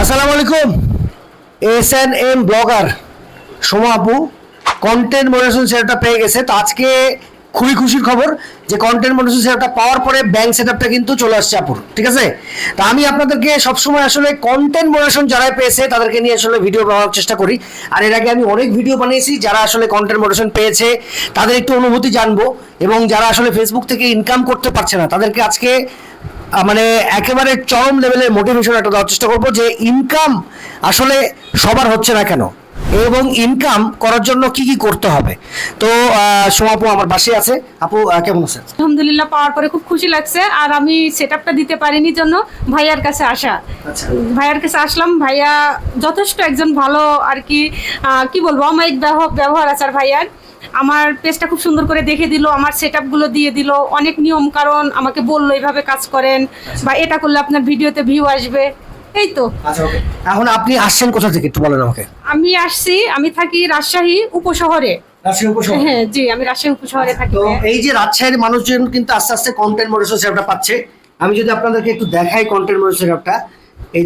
আসসালামু আলাইকুম। এসএনএম ব্লগার সোমা আপু কন্টেন্ট মনিটরিং সেটআপটা পেয়ে গেছে। তো আজকে খুবই খুশির খবর যে কন্টেন্ট মনিটরিং সেটআপটা পাওয়ার পরে ব্যাংক সেটআপটা কিন্তু চলে আসছে আপুর, ঠিক আছে। তো আমি আপনাদেরকে সবসময় আসলে কন্টেন্ট মনিটরিং যারা পেয়েছে তাদেরকে নিয়ে আসলে ভিডিও বানানোর চেষ্টা করি। আর এর আগে আমি অনেক ভিডিও বানিয়েছি যারা আসলে কন্টেন্ট মনিটরিং পেয়েছে তাদের একটু অনুভূতি জানবো, এবং যারা আসলে ফেসবুক থেকে ইনকাম করতে পারছে না তাদেরকে আজকে মানে একেবারে চরম লেভেলের মোটিভেশন একটা দেওয়ার চেষ্টা করবো যে ইনকাম আসলে সবার হচ্ছে না কেন এবং ইনকাম করার জন্য কি কি করতে হবে। তো সোমা আপু আমার পাশে আছে। আপু কেমন আছেন? আলহামদুলিল্লাহ, পাওয়ার পরে খুব খুশি লাগছে। আর আমি সেটআপটা দিতে পারিনি জন্য ভাইয়ার কাছে আসা। আচ্ছা, ভাইয়ার কাছে আসলাম। ভাইয়া যথেষ্ট একজন ভালো আর কি বলবো, অমায়িক ব্যবহার আছে আর ভাইয়ার। আমার পেজটা খুব সুন্দর করে দেখে দিল, আমার সেটআপগুলো দিয়ে দিল, অনেক নিয়ম কারণ আমাকে বললো এইভাবে কাজ করেন বা এটা করলে আপনার ভিডিওতে ভিউ আসবে। এই তো। আচ্ছা, ওকে। এখন আপনি আসছেন কোথা থেকে একটু বলেন আমাকে। আমি থাকি রাজশাহী উপশহরে। রাজশাহী উপশহর? হ্যাঁ জি, আমি রাজশাহী উপশহরে থাকি। তো এই যে রাজশাহীর মানুষজন কিন্তু আস্তে আস্তে কন্টেন্ট মনিটরিং সেটআপটা পাচ্ছে। আমি যদি আপনাদেরকে একটু দেখাই কন্টেন্ট মনিটরিং সেটআপটা, এই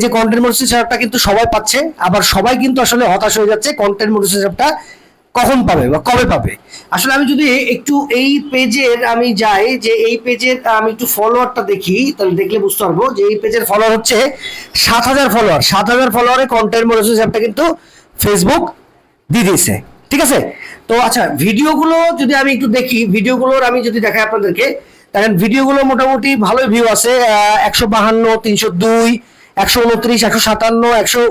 যে কন্টেন্ট মনিটরিং সেটআপটা কিন্তু সবাই পাচ্ছে, আবার সবাই কিন্তু আসলে হতাশ হয়ে যাচ্ছে কন্টেন্ট মনিটরিং সেটআপটা কখন পাবে বা কবে পাবে। আসলে আমি যদি একটু এই পেজের আমি যাই, যে এই পেজের আমি একটু ফলোয়ারটা দেখি, তাহলে দেখলে বুঝতে পারবো যে এই পেজের ফলোয়ার হচ্ছে 7,000 ফলোয়ার। 7,000 ফলোয়ারে কন্টেন্ট মনিটরিং সেটআপটা কিন্তু ফেসবুক দিয়ে দিয়েছে, ঠিক আছে। তো আচ্ছা, ভিডিওগুলো যদি আমি একটু দেখি, ভিডিওগুলোর আমি যদি দেখাই আপনাদেরকে, দেখেন ভিডিওগুলো মোটামুটি ভালোই ভিউ আছে। 152, 302, 129, 157,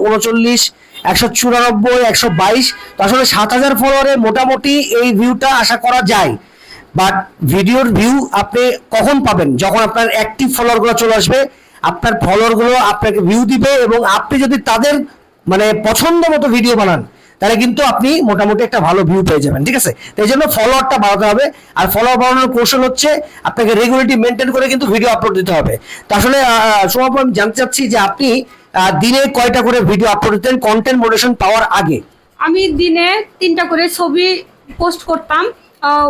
139, 194, 122। তো আসলে 7,000 ফলোয়ারে মোটামুটি এই ভিউটা আশা করা যায়। বাট ভিডিওর ভিউ আপনি কখন পাবেন? যখন আপনার অ্যাক্টিভ ফলোয়ারগুলো চলে আসবে, আপনার ফলোয়ারগুলো আপনাকে ভিউ দিবে, এবং আপনি যদি তাদের মানে পছন্দ মতো ভিডিও বানান তাহলে কিন্তু আপনি মোটামুটি একটা ভালো ভিউ পেয়ে যাবেন, ঠিক আছে। তো এই জন্য ফলোয়ারটা বাড়াতে হবে। আর ফলোয়ার বাড়ানোর কৌশল হচ্ছে আপনাকে রেগুলারিটি মেনটেন করে কিন্তু ভিডিও আপলোড দিতে হবে। তো আসলে সোমা আপু, আমি জানতে চাচ্ছি যে আপনি দিনে কয়টা করে ভিডিও আপলোড দিতেন কন্টেন্ট মনিটরিং পাওয়ার আগে? আমি দিনে 3টা করে ছবি পোস্ট করতাম,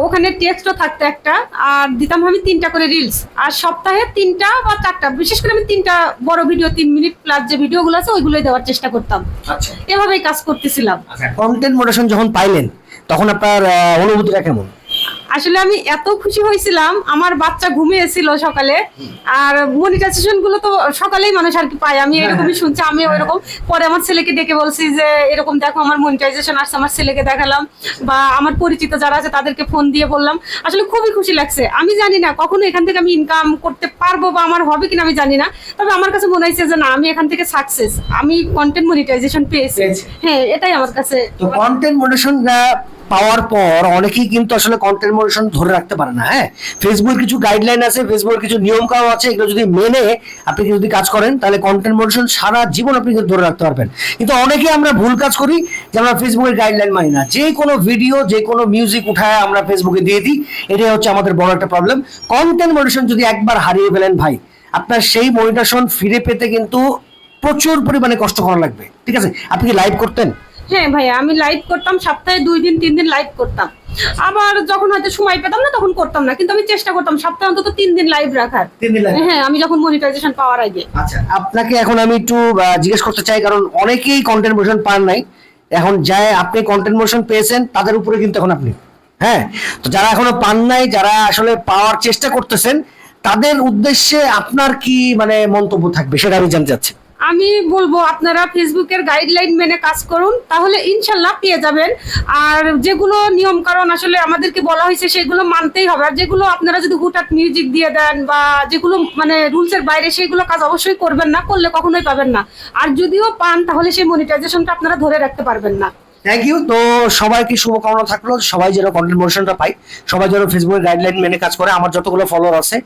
ওখানে টেক্সটও থাকতো একটা, আর দিতাম আমি 3টা করে রিলস। আর সপ্তাহে 3টা বা 4টা, বিশেষ করে আমি 3টা বড় ভিডিও 3 মিনিট প্লাস যে ভিডিওগুলো আছে ওইগুলোই দেওয়ার চেষ্টা করতাম। আচ্ছা, এভাবেই কাজ করতেছিলাম। আচ্ছা, কন্টেন্ট মনিটরিং যখন পাইলেন তখন আপনার অনুভূতিটা কেমন? আসলে আমি এত খুশি হয়েছিলাম, আমার বাচ্চা ঘুমিয়েছিল সকালে। আর মনিটাইজেশন গুলো তো সকালেই মানুষ আর কি পায়, আমি এরকমই শুনছি, আমি ওইরকম। পরে আমার ছেলেকে ডেকে বলছি যে এরকম দেখো আমার মনিটাইজেশন আসছে, আমার ছেলেকে দেখালাম বা আমার পরিচিত যারা আছে তাদেরকে ফোন দিয়ে বললাম। আসলে খুবই খুশি লাগছে। আমি জানি না কখনো এখান থেকে আমি ইনকাম করতে পারবো বা আমার হবে কিনা আমি জানি না, তবে আমার কাছে মনে হয়েছে যে না, আমি এখান থেকে সাকসেস, আমি কন্টেন্ট মনিটাইজেশন পেয়েছি। হ্যাঁ, এটাই আমার কাছে। তো কন্টেন্ট মনিটরিং পাওয়ার পর অনেকেই কিন্তু আসলে কন্টেন্ট মনিটরিং ধরে রাখতে পারে না। হ্যাঁ, ফেসবুকের কিছু গাইডলাইন আছে, ফেসবুকের কিছু নিয়ম কানুন আছে, এগুলো যদি মেনে আপনি যদি কাজ করেন তাহলে কন্টেন্ট মনিটরিং সারা জীবন আপনি ধরে রাখতে পারবেন। কিন্তু অনেকেই আমরা ভুল কাজ করি যে আমরা ফেসবুকের গাইডলাইন মানি না, যে কোনো ভিডিও যে কোনো মিউজিক উঠায় আমরা ফেসবুকে দিয়ে দিই। এটাই হচ্ছে আমাদের বড় একটা প্রবলেম। কন্টেন্ট মনিটরিং যদি একবার হারিয়ে ফেলেন ভাই, আপনার সেই মনিটরিং ফিরে পেতে কিন্তু প্রচুর পরিমাণে কষ্ট করা লাগবে, ঠিক আছে। আপনি কি লাইভ করতেন? হ্যাঁ ভাইয়া, আমি লাইভ করতাম, সপ্তাহে 2 দিন 3 দিন লাইভ করতাম। আবার যখন হয়তো সময় পেতাম না তখন করতাম না, কিন্তু আমি চেষ্টা করতাম সপ্তাহে অন্তত 3 দিন লাইভ রাখার। 3 দিন লাইভ? হ্যাঁ, আমি যখন মনিটাইজেশন পাওয়ার আগে। আচ্ছা, আপনাকে এখন আমি একটু জিজ্ঞেস করতে চাই, কারণ অনেকেই কন্টেন্ট মনিটরিং পান নাই। এখন যায় আপনি কন্টেন্ট মনিটরিং পেয়েছেন তাদের উপরে কিন্তু এখন আপনি, হ্যাঁ। তো যারা এখনো পান নাই, যারা আসলে পাওয়ার চেষ্টা করতেছেন, তাদের উদ্দেশ্যে আপনার কি মানে মন্তব্য থাকবে সেটা আমি জানতে চাচ্ছি। আমি বলবো আপনারা ফেসবুকের গাইডলাইন মেনে কাজ করুন, তাহলে ইনশাল্লাহ পেয়ে যাবেন। আর যেগুলো নিয়ম কারণ আসলে আমাদেরকে বলা হয়েছে সেগুলো মানতেই হবে। আর যেগুলো আপনারা যদি হুটহাট মিউজিক দিয়ে দেন বা যেগুলো মানে রুলসের বাইরে, সেগুলো কাজ অবশ্যই করবেন না, করলে কখনোই পাবেন না। আর যদিও পান তাহলে সেই মনিটাইজেশনটা আপনারা ধরে রাখতে পারবেন না। Thank you. তো সবাইকে শুভকামনা থাকলো, সবাই যেন কন্টেন্ট মনিটরিংটা পায়, সবাই যেন ফেসবুকের গাইডলাইন মেনে কাজ করে। আমার যতগুলো ফলোয়ার আছে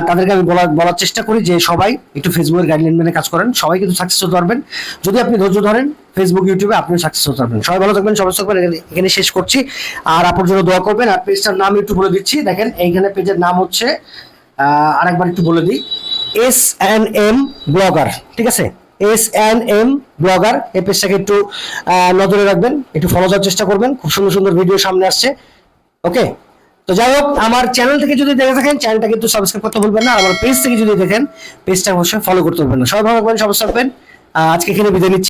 তাদেরকে আমি বলার চেষ্টা করি যে সবাই একটু ফেসবুকের গাইডলাইন মেনে কাজ করেন, সবাই কিন্তু সাকসেস হতে পারবেন যদি আপনি ধৈর্য ধরেন। ফেসবুক ইউটিউবে আপনিও সাকসেস হতে পারবেন। সবাই ভালো থাকবেন, সবাই থাকবেন। এখানে শেষ করছি। আর আপনার জন্য দোয়া করবেন। আর পেজটার নাম একটু বলে দিচ্ছি, দেখেন এইখানে পেজের নাম হচ্ছে আরেকবার একটু বলে দিই, এসএনএম ব্লগার, ঠিক আছে। এসএনএম ব্লগার, এই পেজটাকে একটু নজরে রাখবেন, একটু ফলো করার চেষ্টা করবেন। খুব সুন্দর সুন্দর ভিডিও সামনে আসছে, ওকে। তো যাই হোক, আমার চ্যানেল থেকে যদি দেখে থাকেন চ্যানেলটা কিন্তু সাবস্ক্রাইব করতে ভুলবেন না। আর আমার পেজ থেকে যদি দেখেন পেজটা অবশ্যই ফলো করতে ভুলবেন না। সবাই ভালো থাকবেন, সবাই থাকবেন। আজকে এখানে বিদায় নিচ্ছি।